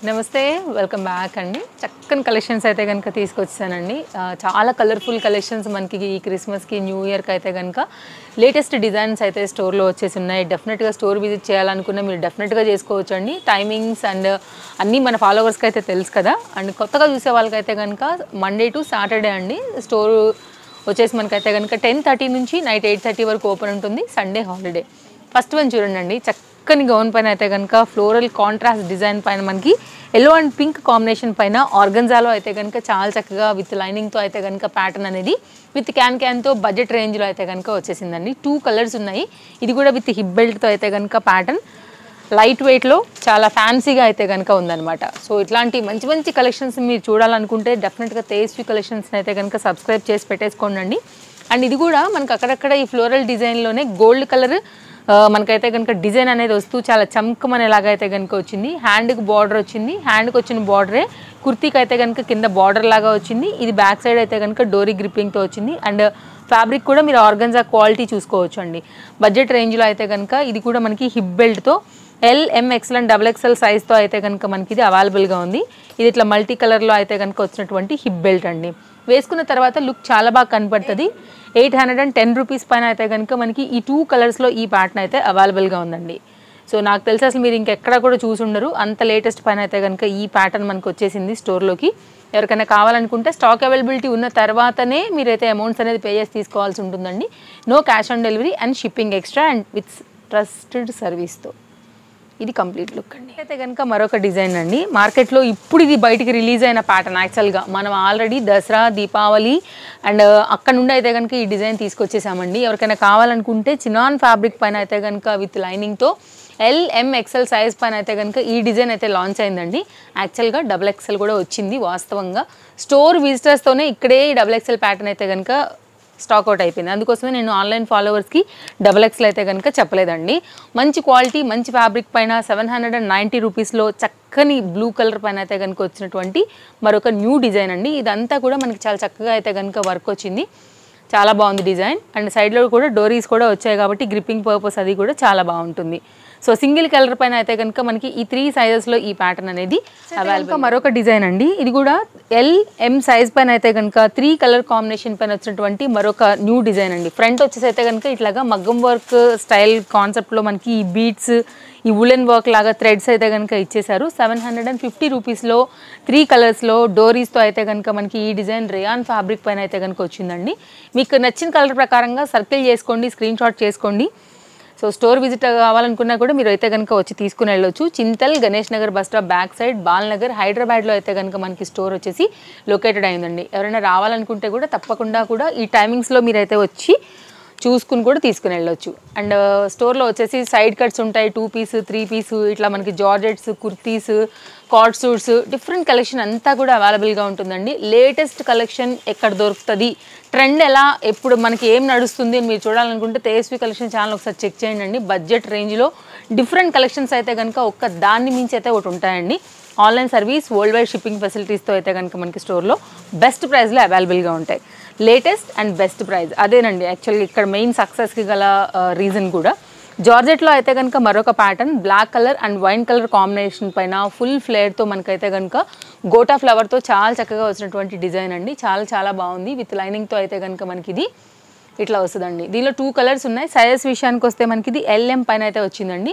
నమస్తే welcome back అండి. చక్కని కలెక్షన్స్ అయితే కనుక తీసుకొచ్చానండి. చాలా కలర్ఫుల్ కలెక్షన్స్ మనకి ఈ క్రిస్మస్కి న్యూ ఇయర్కి అయితే కనుక లేటెస్ట్ డిజైన్స్ అయితే స్టోర్లో వచ్చేసి ఉన్నాయి. డెఫినెట్గా స్టోర్ విజిట్ చేయాలనుకున్న మీరు డెఫినెట్గా చేసుకోవచ్చు అండి. టైమింగ్స్ అండ్ అన్నీ మన ఫాలోవర్స్కి అయితే తెలుసు కదా. అండ్ కొత్తగా చూసే వాళ్ళకైతే కనుక మండే టు సాటర్డే అండి స్టోర్ వచ్చేసి మనకైతే కనుక 10:30 నుంచి నైట్ 8:30 వరకు ఓపెన్ ఉంటుంది. Sunday holiday. ఫస్ట్ వన్ చూడండి, చక్కని గౌన్ పైన అయితే కనుక ఫ్లోరల్ కాంట్రాస్ట్ డిజైన్ పైన మనకి ఎల్లో అండ్ పింక్ కాంబినేషన్ పైన ఆర్గన్జాలో అయితే కనుక చాలా చక్కగా విత్ లైనింగ్తో అయితే కనుక ప్యాటర్న్ అనేది విత్ క్యాన్తో బడ్జెట్ రేంజ్లో అయితే కనుక వచ్చేసిందండి. 2 కలర్స్ ఉన్నాయి. ఇది కూడా విత్ హిప్ బెల్ట్తో అయితే కనుక ప్యాటర్న్ లైట్ వెయిట్లో చాలా ఫ్యాన్సీగా అయితే కనుక ఉందన్నమాట. సో ఇట్లాంటి మంచి మంచి కలెక్షన్స్ మీరు చూడాలనుకుంటే డెఫినెట్గా తేజస్వి కలెక్షన్స్ని అయితే కనుక సబ్స్క్రైబ్ చేసి పెట్టేసుకోండి. అండ్ ఇది కూడా మనకు అక్కడక్కడ ఈ ఫ్లోరల్ డిజైన్లోనే గోల్డ్ కలర్ మనకైతే కనుక డిజైన్ అనేది వస్తూ చాలా చమకమనేలాగా అయితే కనుక వచ్చింది. హ్యాండ్కి బార్డర్ వచ్చింది. హ్యాండ్కి వచ్చిన బార్డరే కుర్తీకి అయితే కనుక కింద బార్డర్ లాగా వచ్చింది. ఇది బ్యాక్ సైడ్ అయితే కనుక డోరీ గ్రిప్పింగ్తో వచ్చింది. అండ్ ఫ్యాబ్రిక్ కూడా మీరు ఆర్గన్జా క్వాలిటీ చూసుకోవచ్చు అండి. బడ్జెట్ రేంజ్లో అయితే కనుక ఇది కూడా మనకి హిప్ బెల్ట్తో ఎల్, MXL అండ్ XXL సైజ్తో అయితే కనుక మనకి ఇది అవైలబుల్గా ఉంది. ఇది ఇట్లా మల్టీ కలర్లో అయితే కనుక వచ్చినటువంటి హిప్ బెల్ట్ అండి. వేసుకున్న తర్వాత లుక్ చాలా బాగా కనపడుతుంది. 810 రూపీస్ పైన అయితే కనుక మనకి ఈ 2 కలర్స్లో ఈ ప్యాటర్న్ అయితే అవైలబుల్గా ఉందండి. సో నాకు తెలిసి అసలు మీరు ఇంకెక్కడ కూడా చూసి ఉండరు, అంత లేటెస్ట్ పైన అయితే కనుక ఈ ప్యాటర్న్ మనకు వచ్చేసింది స్టోర్లోకి. ఎవరికైనా కావాలనుకుంటే స్టాక్ అవైలబిలిటీ ఉన్న తర్వాతనే మీరైతే అమౌంట్స్ అనేది పే చేసి తీసుకోవాల్సి ఉంటుందండి. No cash on delivery and shipping extra and with trusted సర్వీస్తో. ఇది కంప్లీట్ లుక్ అండి. అయితే కనుక మరొక డిజైన్ అండి. మార్కెట్లో ఇప్పుడు ఇది బయటికి రిలీజ్ అయిన ప్యాటర్న్. యాక్చువల్గా మనం ఆల్రెడీ దసరా, దీపావళి అండ్ అక్కడ నుండి అయితే కనుక ఈ డిజైన్ తీసుకొచ్చేసామండి. ఎవరికైనా కావాలనుకుంటే చినాన్ ఫ్యాబ్రిక్ పైన అయితే కనుక విత్ లైనింగ్తో ఎల్, MXL సైజ్ పైన అయితే కనుక ఈ డిజైన్ అయితే లాంచ్ అయిందండి. యాక్చువల్గా XXL కూడా వచ్చింది. వాస్తవంగా స్టోర్ విజిటర్స్తోనే ఇక్కడే ఈ XXL ప్యాటర్న్ అయితే కనుక స్టాక్ అవుట్ అయిపోయింది. అందుకోసమే నేను ఆన్లైన్ ఫాలోవర్స్కి XXL అయితే కనుక చెప్పలేదండి. మంచి క్వాలిటీ, మంచి ఫ్యాబ్రిక్ పైన 790 రూపీస్లో చక్కని బ్లూ కలర్ పైన అయితే కనుక వచ్చినటువంటి మరొక న్యూ డిజైన్ అండి. ఇదంతా కూడా మనకి చాలా చక్కగా అయితే కనుక వర్క్ వచ్చింది. చాలా బాగుంది డిజైన్. అండ్ సైడ్లో కూడా డోరీస్ కూడా వచ్చాయి కాబట్టి గ్రిప్పింగ్ పర్పస్ అది కూడా చాలా బాగుంటుంది. సో సింగిల్ కలర్ పైన అయితే కనుక మనకి ఈ 3 సైజెస్లో ఈ ప్యాటర్న్ అనేది అవైలబుల్. మరొక డిజైన్ అండి. ఇది కూడా ఎల్, M సైజ్ పైన అయితే కనుక 3 కలర్ కాంబినేషన్ పైన వచ్చినటువంటి మరొక న్యూ డిజైన్ అండి. ఫ్రంట్ వచ్చేసి అయితే కనుక ఇట్లాగా మగ్గం వర్క్ స్టైల్ కాన్సెప్ట్లో మనకి ఈ బీడ్స్, ఈ వులెన్ వర్క్ లాగా థ్రెడ్స్ అయితే కనుక ఇచ్చేసారు. 750 రూపీస్లో 3 కలర్స్లో డోరీస్తో అయితే కనుక మనకి ఈ డిజైన్ రేయాన్ ఫ్యాబ్రిక్ పైన అయితే కనుక వచ్చిందండి. మీకు నచ్చిన కలర్ ప్రకారంగా సర్కిల్ చేసుకోండి, స్క్రీన్ షాట్ చేసుకోండి. సో స్టోర్ విజిట్ కావాలనుకున్నా కూడా మీరు అయితే కనుక వచ్చి తీసుకుని వెళ్ళొచ్చు. Chintal, Ganesh Nagar bus stop back side, Balnagar, హైదరాబాద్లో అయితే కనుక మనకి స్టోర్ వచ్చేసి లొకేటెడ్ అయిందండి. ఎవరైనా రావాలనుకుంటే కూడా తప్పకుండా కూడా ఈ టైమింగ్స్లో మీరైతే వచ్చి చూసుకుని కూడా తీసుకుని వెళ్ళొచ్చు. అండ్ స్టోర్లో వచ్చేసి సైడ్ కట్స్ ఉంటాయి, 2 పీస్, 3 పీస్, ఇట్లా మనకి georgettes, kurtis, card suits, different collection అంతా కూడా అవైలబుల్గా ఉంటుందండి. లేటెస్ట్ కలెక్షన్ ఎక్కడ దొరుకుతుంది, ట్రెండ్ ఎలా, ఎప్పుడు మనకి ఏం నడుస్తుంది అని మీరు చూడాలనుకుంటే తేజస్వి కలెక్షన్ ఛానల్ ఒకసారి చెక్ చేయండి అండి. బడ్జెట్ రేంజ్లో డిఫరెంట్ కలెక్షన్స్ అయితే కనుక ఒక్క దాన్ని మించి అయితే ఒకటి ఉంటాయండి. Online service, world wide shipping ఫెసిలిటీస్తో అయితే కనుక మనకి స్టోర్లో బెస్ట్ ప్రైస్లో అవైలబుల్గా ఉంటాయి. లేటెస్ట్ అండ్ బెస్ట్ ప్రైస్ అదేనండి యాక్చువల్గా ఇక్కడ మెయిన్ సక్సెస్కి గల రీజన్ కూడా. జార్జెట్లో అయితే కనుక మరొక pattern black colour and wine colour combination పైన ఫుల్ ఫ్లేర్తో మనకైతే కనుక గోటా ఫ్లవర్తో చాలా చక్కగా వచ్చినటువంటి డిజైన్ అండి. చాలా చాలా బాగుంది. విత్ లైనింగ్తో అయితే కనుక మనకి ఇది ఇట్లా వస్తుందండి. దీనిలో 2 కలర్స్ ఉన్నాయి. సైజెస్ విషయానికి వస్తే మనకి ఇది LM పైన అయితే వచ్చిందండి.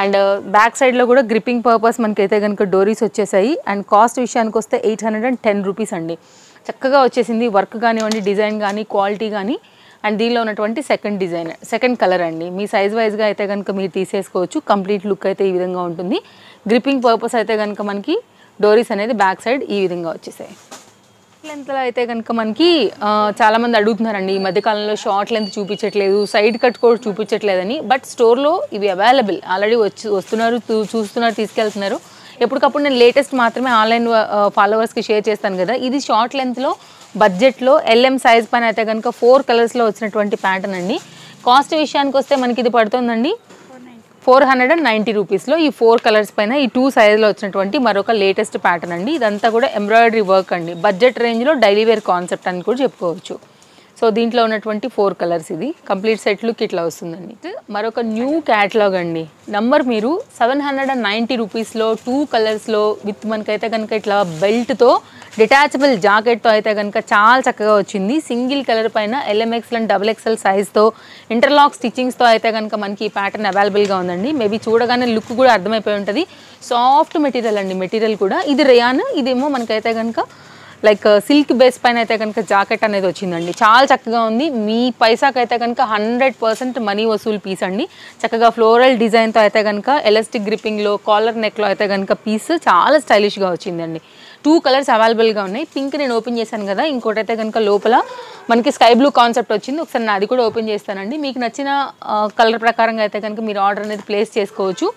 అండ్ బ్యాక్ సైడ్లో కూడా గ్రిప్పింగ్ పర్పస్ మనకైతే కనుక డోరీస్ వచ్చేసాయి. అండ్ కాస్ట్ విషయానికి వస్తే 810 రూపీస్ అండి. చక్కగా వచ్చేసింది. వర్క్ కానివ్వండి, డిజైన్ కానీ, క్వాలిటీ కానీ. అండ్ దీనిలో ఉన్నటువంటి సెకండ్ కలర్ అండి. మీ సైజ్ వైజ్గా అయితే కనుక మీరు తీసేసుకోవచ్చు. కంప్లీట్ లుక్ అయితే ఈ విధంగా ఉంటుంది. గ్రిప్పింగ్ పర్పస్ అయితే కనుక మనకి డోరీస్ అనేది బ్యాక్ సైడ్ ఈ విధంగా వచ్చేసాయి. లెంత్లో అయితే కనుక మనకి చాలామంది అడుగుతున్నారండి ఈ మధ్యకాలంలో షార్ట్ లెంత్ చూపించట్లేదు, సైడ్ కట్ కూడా చూపించట్లేదని. బట్ స్టోర్లో ఇవి అవైలబుల్ ఆల్రెడీ వస్తున్నారు, చూస్తున్నారు, తీసుకెళ్తున్నారు. ఎప్పటికప్పుడు నేను లేటెస్ట్ మాత్రమే ఆన్లైన్ ఫాలోవర్స్కి షేర్ చేస్తాను కదా. ఇది షార్ట్ లెంత్లో బడ్జెట్లో LM సైజ్ పైన అయితే కనుక 4 కలర్స్లో వచ్చినటువంటి ప్యాటర్న్ అండి. కాస్ట్ విషయానికి వస్తే మనకి ఇది పడుతుందండి 490 రూపీస్లో ఈ 4 కలర్స్ పైన ఈ 2 సైజ్లో వచ్చినటువంటి మరొక లేటెస్ట్ ప్యాటర్న్ అండి. ఇదంతా కూడా ఎంబ్రాయిడరీ వర్క్ అండి. బడ్జెట్ రేంజ్లో డైలీ వేర్ కాన్సెప్ట్ అని కూడా చెప్పుకోవచ్చు. సో దీంట్లో ఉన్నటువంటి 4 కలర్స్, ఇది కంప్లీట్ సెట్ లుక్ ఇట్లా వస్తుందండి. మరొక న్యూ క్యాటలాగ్ అండి. నంబర్ మీరు 790 రూపీస్లో 2 కలర్స్లో విత్ మనకైతే కనుక ఇట్లా బెల్ట్తో డిటాచబుల్ జాకెట్తో అయితే కనుక చాలా చక్కగా వచ్చింది. సింగిల్ కలర్ పైన LMXL అండ్ XXL సైజ్తో ఇంటర్లాక్ స్టిచ్చింగ్స్తో అయితే కనుక మనకి ఈ ప్యాటర్న్ అవైలబుల్గా ఉందండి. మేబీ చూడగానే లుక్ కూడా అర్థమైపోయి ఉంటుంది. సాఫ్ట్ మెటీరియల్ అండి, మెటీరియల్ కూడా. ఇది రేయాన్, ఇదేమో మనకైతే కనుక లైక్ సిల్క్ బేస్ పైన అయితే కనుక జాకెట్ అనేది వచ్చిందండి. చాలా చక్కగా ఉంది. మీ పైసాకి అయితే కనుక 100% మనీ వసూలు పీస్ అండి. చక్కగా ఫ్లోరల్ డిజైన్తో అయితే కనుక ఎలాస్టిక్ గ్రిప్పింగ్లో కాలర్ నెక్లో అయితే కనుక పీస్ చాలా స్టైలిష్గా వచ్చిందండి. 2 కలర్స్ అవైలబుల్గా ఉన్నాయి. పింక్ నేను ఓపెన్ చేశాను కదా, ఇంకోటి అయితే కనుక లోపల మనకి స్కై బ్లూ కాన్సెప్ట్ వచ్చింది. ఒకసారి నా అది కూడా ఓపెన్ చేస్తానండి. మీకు నచ్చిన కలర్ ప్రకారంగా అయితే కనుక మీరు ఆర్డర్ అనేది ప్లేస్ చేసుకోవచ్చు.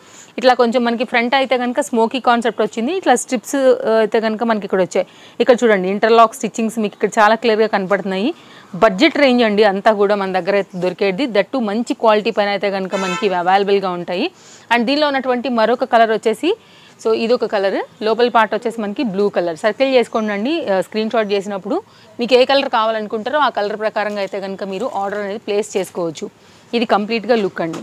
ఇట్లా కొంచెం మనకి ఫ్రంట్ అయితే కనుక స్మోకీ కాన్సెప్ట్ వచ్చింది. ఇట్లా స్ట్రిప్స్ అయితే కనుక మనకి ఇక్కడ వచ్చాయి. ఇక్కడ చూడండి ఇంటర్లాక్ స్టిచ్చింగ్స్ మీకు ఇక్కడ చాలా క్లియర్గా కనపడుతున్నాయి. బడ్జెట్ రేంజ్ అండి అంతా కూడా మన దగ్గర అయితే దొరికేది. దట్టు మంచి క్వాలిటీ పైన అయితే కనుక మనకి ఇవి అవైలబుల్గా ఉంటాయి. అండ్ దీనిలో ఉన్నటువంటి మరొక కలర్ వచ్చేసి, సో ఇదొక కలర్, లోపల పార్ట్ వచ్చేసి మనకి బ్లూ కలర్. సర్కిల్ చేసుకోండి స్క్రీన్ షాట్ చేసినప్పుడు. మీకు ఏ కలర్ కావాలనుకుంటారో ఆ కలర్ ప్రకారంగా అయితే కనుక మీరు ఆర్డర్ అనేది ప్లేస్ చేసుకోవచ్చు. ఇది కంప్లీట్గా లుక్ అండి.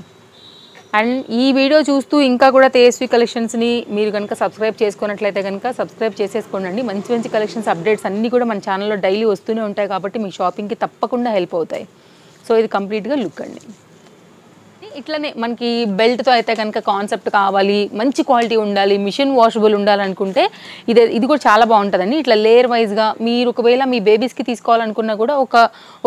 అండ్ ఈ వీడియో చూస్తూ ఇంకా కూడా తేజస్వి కలెక్షన్స్ని మీరు కనుక సబ్స్క్రైబ్ చేసుకున్నట్లయితే కనుక సబ్స్క్రైబ్ చేసేసుకోండి. మంచి మంచి కలెక్షన్స్ అప్డేట్స్ అన్నీ కూడా మన ఛానల్లో డైలీ వస్తూనే ఉంటాయి కాబట్టి మీ షాపింగ్కి తప్పకుండా హెల్ప్ అవుతాయి. సో ఇది కంప్లీట్గా లుక్ అండి. ఇట్లనే మనకి బెల్ట్తో అయితే కనుక కాన్సెప్ట్ కావాలి, మంచి క్వాలిటీ ఉండాలి, మిషన్ వాషబుల్ ఉండాలనుకుంటే ఇది కూడా చాలా బాగుంటుందండి. ఇట్లా లేయర్ వైజ్గా మీరు ఒకవేళ మీ బేబీస్కి తీసుకోవాలనుకున్నా కూడా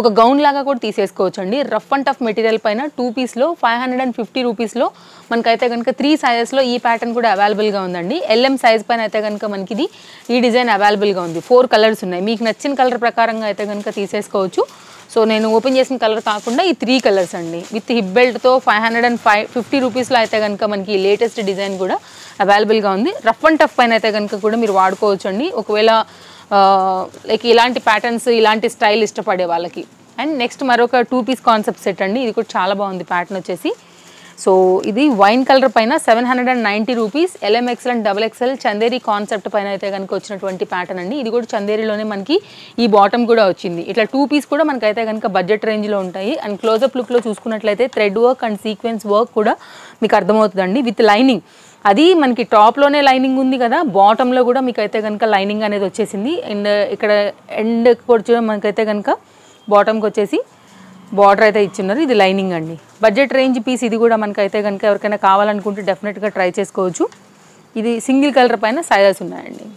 ఒక గౌన్ లాగా కూడా తీసేసుకోవచ్చు అండి. రఫ్ అండ్ టఫ్ మెటీరియల్ పైన 2 పీస్లో 550 రూపీస్లో మనకైతే కనుక 3 సైజెస్లో ఈ ప్యాటర్న్ కూడా అవైలబుల్గా ఉందండి. LM సైజ్ పైన అయితే కనుక మనకి ఈ డిజైన్ అవైలబుల్గా ఉంది. 4 కలర్స్ ఉన్నాయి. మీకు నచ్చిన కలర్ ప్రకారంగా అయితే కనుక తీసేసుకోవచ్చు. సో నేను ఓపెన్ చేసిన కలర్ కాకుండా ఈ 3 కలర్స్ అండి. విత్ హిప్ బెల్ట్తో 550 రూపీస్లో అయితే కనుక మనకి లేటెస్ట్ డిజైన్ కూడా అవైలబుల్గా ఉంది. రఫ్ అండ్ టఫ్ పైన అయితే కనుక కూడా మీరు వాడుకోవచ్చు అండి, ఒకవేళ లైక్ ఇలాంటి ప్యాటర్న్స్ ఇలాంటి స్టైల్ ఇష్టపడే వాళ్ళకి. అండ్ నెక్స్ట్ మరొక 2 పీస్ కాన్సెప్ట్ సెట్ అండి. ఇది కూడా చాలా బాగుంది ప్యాటర్న్ వచ్చేసి. సో ఇది వైన్ కలర్ పైన 790 rupees, LMXL and XXL Chanderi concept పైన అయితే కనుక వచ్చినటువంటి ప్యాటర్న్ అండి. ఇది కూడా చందేరిలోనే మనకి ఈ బాటమ్ కూడా వచ్చింది. ఇట్లా 2 పీస్ కూడా మనకైతే కనుక బడ్జెట్ రేంజ్లో ఉంటాయి. అండ్ క్లోజప్ లుక్లో చూసుకున్నట్లయితే thread work and sequence work కూడా మీకు అర్థమవుతుందండి విత్ లైనింగ్. అది మనకి టాప్లోనే లైనింగ్ ఉంది కదా, బాటంలో కూడా మీకు అయితే కనుక లైనింగ్ అనేది వచ్చేసింది. అండ్ ఇక్కడ ఎండ్ కూడా మనకైతే కనుక బాటమ్కి వచ్చేసి బార్డర్ అయితే ఇచ్చిన్నారు. ఇది లైనింగ్ అండి. బడ్జెట్ రేంజ్ పీస్ ఇది కూడా మనకైతే కనుక ఎవరికైనా కావాలనుకుంటే డెఫినెట్గా ట్రై చేసుకోవచ్చు. ఇది సింగిల్ కలర్ పైన సైజెస్ ఉన్నాయండి.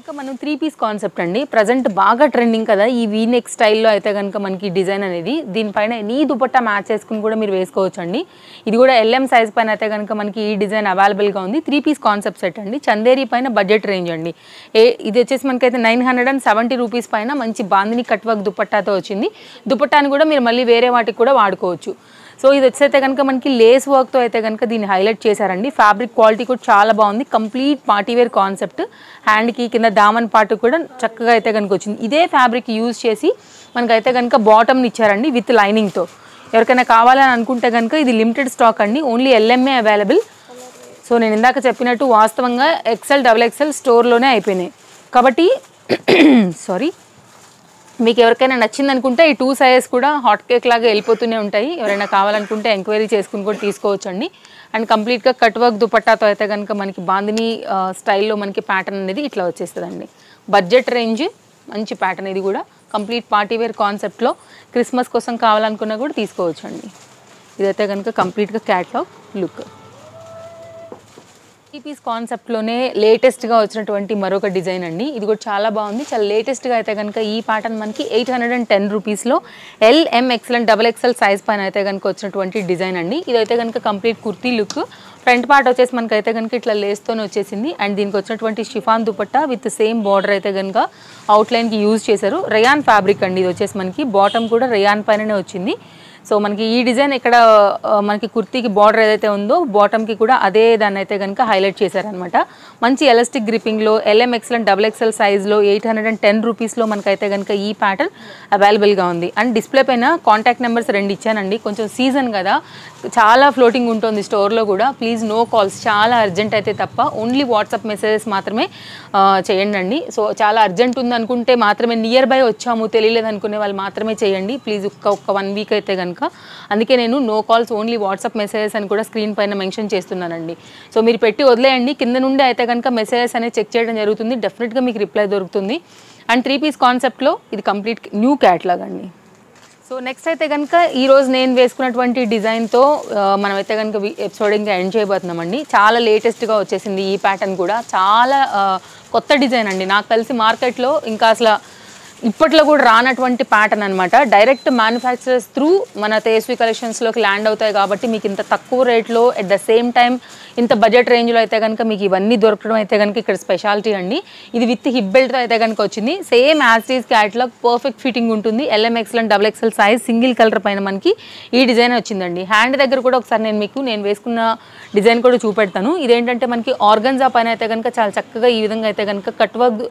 ఇంకా మనం 3 పీస్ కాన్సెప్ట్ అండి. ప్రజెంట్ బాగా ట్రెండింగ్ కదా ఈ వీనెక్ స్టైల్లో అయితే కనుక మనకి డిజైన్ అనేది. దీనిపైన ఎనీ దుపట్టా మ్యాచ్ చేసుకుని కూడా మీరు వేసుకోవచ్చు అండి. ఇది కూడా LM సైజ్ పైన అయితే కనుక మనకి ఈ డిజైన్ అవైలబుల్గా ఉంది. 3 పీస్ కాన్సెప్ట్ సెట్ అండి. చందేరి పైన బడ్జెట్ రేంజ్ అండి. ఇది వచ్చేసి మనకైతే 970 రూపీస్ పైన మంచి బాందిని కట్ వర్క్ దుపట్టాతో వచ్చింది. దుపట్టాని కూడా మీరు మళ్ళీ వేరే వాటికి కూడా వాడుకోవచ్చు. సో ఇది వచ్చైతే కనుక మనకి లేస్ వర్క్తో అయితే కనుక దీన్ని హైలైట్ చేశారండి. ఫ్యాబ్రిక్ క్వాలిటీ కూడా చాలా బాగుంది. Complete partywear concept. హ్యాండ్కి కింద దామన్ పార్ట్ కూడా చక్కగా అయితే కనుక వచ్చింది. ఇదే ఫ్యాబ్రిక్ యూజ్ చేసి మనకైతే కనుక బాటమ్ని ఇచ్చారండి విత్ లైనింగ్తో. ఎవరికైనా కావాలని అనుకుంటే కనుక ఇది లిమిటెడ్ స్టాక్ అండి, ఓన్లీ LMఏ అవైలబుల్. సో నేను ఇందాక చెప్పినట్టు వాస్తవంగా XL XXL స్టోర్లోనే అయిపోయినాయి కాబట్టి సారీ, మీకు ఎవరికైనా నచ్చింది అనుకుంటే ఈ 2 సైజెస్ కూడా హాట్ కేక్ లాగా వెళ్ళిపోతూనే ఉంటాయి. ఎవరైనా కావాలనుకుంటే ఎంక్వైరీ చేసుకుని కూడా తీసుకోవచ్చు అండి. అండ్ కంప్లీట్గా కట్ వర్క్ దుపట్టాతో అయితే కనుక మనకి బాందిని స్టైల్లో మనకి ప్యాటర్న్ అనేది ఇట్లా వచ్చేస్తుందండి. బడ్జెట్ రేంజ్ మంచి ప్యాటర్న్. ఇది కూడా కంప్లీట్ పార్టీవేర్ కాన్సెప్ట్లో క్రిస్మస్ కోసం కావాలనుకున్నా కూడా తీసుకోవచ్చు అండి. ఇదైతే కనుక కంప్లీట్గా క్యాట్లాగ్ లుక్. 3 పీస్ కాన్సెప్ట్లోనే లేటెస్ట్గా వచ్చినటువంటి మరొక డిజైన్ అండి. ఇది కూడా చాలా బాగుంది. చాలా లేటెస్ట్గా అయితే కనుక ఈ ప్యాటర్న్ మనకి 810 రూపీస్లో LMXL అండ్ XXL సైజ్ పైన అయితే కనుక వచ్చినటువంటి డిజైన్ అండి. ఇదైతే కనుక complete kurti look. Front part వచ్చేసి మనకైతే కనుక ఇట్లా లేస్తోనే వచ్చేసింది. అండ్ దీనికి వచ్చినటువంటి chiffon dupatta with same border అయితే కనుక అవుట్లైన్కి యూజ్ చేశారు. రేయాన్ ఫ్యాబ్రిక్ అండి. ఇది వచ్చేసి మనకి బాటమ్ కూడా రేయాన్ పైననే వచ్చింది. సో మనకి ఈ డిజైన్ ఇక్కడ మనకి కుర్తీకి బార్డర్ ఏదైతే ఉందో బాటమ్కి కూడా అదే దాన్ని అయితే కనుక హైలైట్ చేశారనమాట. మంచి ఎలాస్టిక్ గ్రిప్పింగ్లో LMXL అండ్ XXL సైజ్లో 810 రూపీస్లో మనకైతే కనుక ఈ ప్యాటర్న్ అవైలబుల్గా ఉంది. అండ్ డిస్ప్లే పైన కాంటాక్ట్ నెంబర్స్ 2 ఇచ్చానండి. కొంచెం సీజన్ కదా, చాలా ఫ్లోటింగ్ ఉంటుంది స్టోర్లో కూడా. ప్లీజ్ నో కాల్స్, చాలా అర్జెంట్ అయితే తప్ప ఓన్లీ వాట్సాప్ మెసేజెస్ మాత్రమే చేయండి అండి. సో చాలా అర్జెంట్ ఉంది అనుకుంటే మాత్రమే, నియర్ బై వచ్చాము తెలియలేదు అనుకునే వాళ్ళు మాత్రమే చేయండి ప్లీజ్. ఒక్క 1 వీక్ అయితే కనుక. అందుకే నేను no calls only WhatsApp messages అని కూడా స్క్రీన్ పైన మెన్షన్ చేస్తున్నానండి. సో మీరు పెట్టి వదిలేయండి, కింద నుండి అయితే కనుక మెసేజెస్ అనేది చెక్ చేయడం జరుగుతుంది. డెఫినెట్గా మీకు రిప్లై దొరుకుతుంది. అండ్ 3 పీస్ కాన్సెప్ట్లో ఇది కంప్లీట్ న్యూ క్యాట్లాగ్ అండి. సో నెక్స్ట్ అయితే కనుక ఈరోజు నేను వేసుకున్నటువంటి డిజైన్తో మనమైతే కనుక ఎపిసోడ్ ఇంకా ఎండ్ చేయబోతున్నామండి. చాలా లేటెస్ట్గా వచ్చేసింది ఈ ప్యాటర్న్ కూడా. చాలా కొత్త డిజైన్ అండి. నాకు తెలిసి మార్కెట్లో ఇంకా అసలు ఇప్పట్లో కూడా రానటువంటి ప్యాటర్న్ అనమాట. డైరెక్ట్ మ్యానుఫ్యాక్చరర్స్ త్రూ మన తేజస్వి కలెక్షన్స్లోకి ల్యాండ్ అవుతాయి కాబట్టి మీకు ఇంత తక్కువ రేట్లో ఎట్ ద సేమ్ టైం ఇంత బడ్జెట్ రేంజ్లో అయితే కనుక మీకు ఇవన్నీ దొరకడం అయితే కనుక ఇక్కడ స్పెషాలిటీ అండి. ఇది విత్ హిప్ బెల్ట్తో అయితే కనుక వచ్చింది. Same as is catalogue, perfect fitting ఉంటుంది. LMXL and XXL size single colour పైన మనకి ఈ డిజైన్ వచ్చిందండి. హ్యాండ్ దగ్గర కూడా ఒకసారి నేను వేసుకున్న డిజైన్ కూడా చూపెడతాను. ఇదేంటంటే మనకి ఆర్గన్జా పైన అయితే కనుక చాలా చక్కగా ఈ విధంగా అయితే కనుక కట్ వర్క్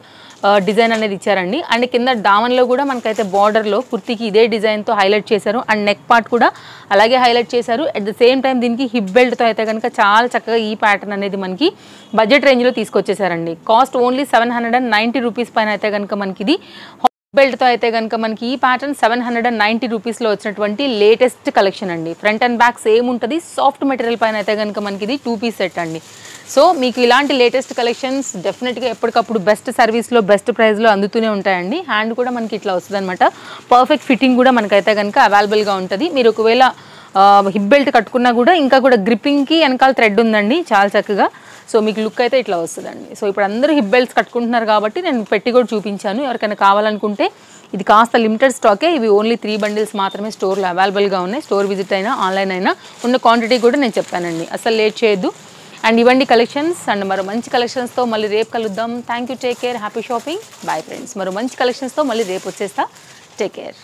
డిజైన్ అనేది ఇచ్చారండి. అండ్ కింద డామన్లో కూడా మనకైతే బార్డర్లో కుర్తీకి ఇదే డిజైన్తో హైలైట్ చేశారు. అండ్ నెక్ పార్ట్ కూడా అలాగే హైలైట్ చేశారు. అట్ ద సేమ్ టైం దీనికి హిప్ బెల్ట్తో అయితే కనుక చాలా చక్కగా ఈ ప్యాటర్న్ అనేది మనకి బడ్జెట్ రేంజ్లో తీసుకొచ్చేసారండి. కాస్ట్ ఓన్లీ 790 రూపీస్ పైన అయితే కనుక మనకి ఇది బెల్ట్తో అయితే కనుక మనకి ఈ ప్యాటర్న్ 790 రూపీస్లో వచ్చినటువంటి లేటెస్ట్ కలెక్షన్ అండి. ఫ్రంట్ అండ్ బ్యాక్ సేమ్ ఉంటుంది. సాఫ్ట్ మెటీరియల్ పైన అయితే కనుక మనకి ఇది 2 పీస్ సెట్ అండి. సో మీకు ఇలాంటి లేటెస్ట్ కలెక్షన్స్ డెఫినెట్గా ఎప్పటికప్పుడు బెస్ట్ సర్వీస్లో బెస్ట్ ప్రైస్లో అందుతూనే ఉంటాయండి. హ్యాండ్ కూడా మనకి ఇట్లా వస్తుంది అనమాట. పర్ఫెక్ట్ ఫిట్టింగ్ కూడా మనకైతే కనుక అవైలబుల్గా ఉంటుంది. మీరు ఒకవేళ హిప్ బెల్ట్ కట్టుకున్నా కూడా ఇంకా కూడా గ్రిప్పింగ్కి వెనకాల థ్రెడ్ ఉందండి చాలా చక్కగా. సో మీకు లుక్ అయితే ఇట్లా వస్తుందండి. సో ఇప్పుడు అందరూ హిప్ బెల్ట్స్ కట్టుకుంటున్నారు కాబట్టి నేను పెట్టి కూడా చూపించాను. ఎవరికైనా కావాలనుకుంటే ఇది కాస్త లిమిటెడ్ స్టాకే. ఇవి ఓన్లీ 3 బండిల్స్ మాత్రమే స్టోర్లో అవైలబుల్గా ఉన్నాయి. స్టోర్ విజిట్ అయినా ఆన్లైన్ అయినా ఉన్న క్వాంటిటీ కూడా నేను చెప్పానండి. అసలు లేట్ చేయొద్దు. అండ్ ఇవ్వండి కలెక్షన్స్. అండ్ మరో మంచి కలెక్షన్స్తో మళ్ళీ రేపు కలుద్దాం. Thank you, take care, happy shopping, bye friends. మరో మంచి కలెక్షన్స్తో మళ్ళీ రేపు వచ్చేస్తా. Take care.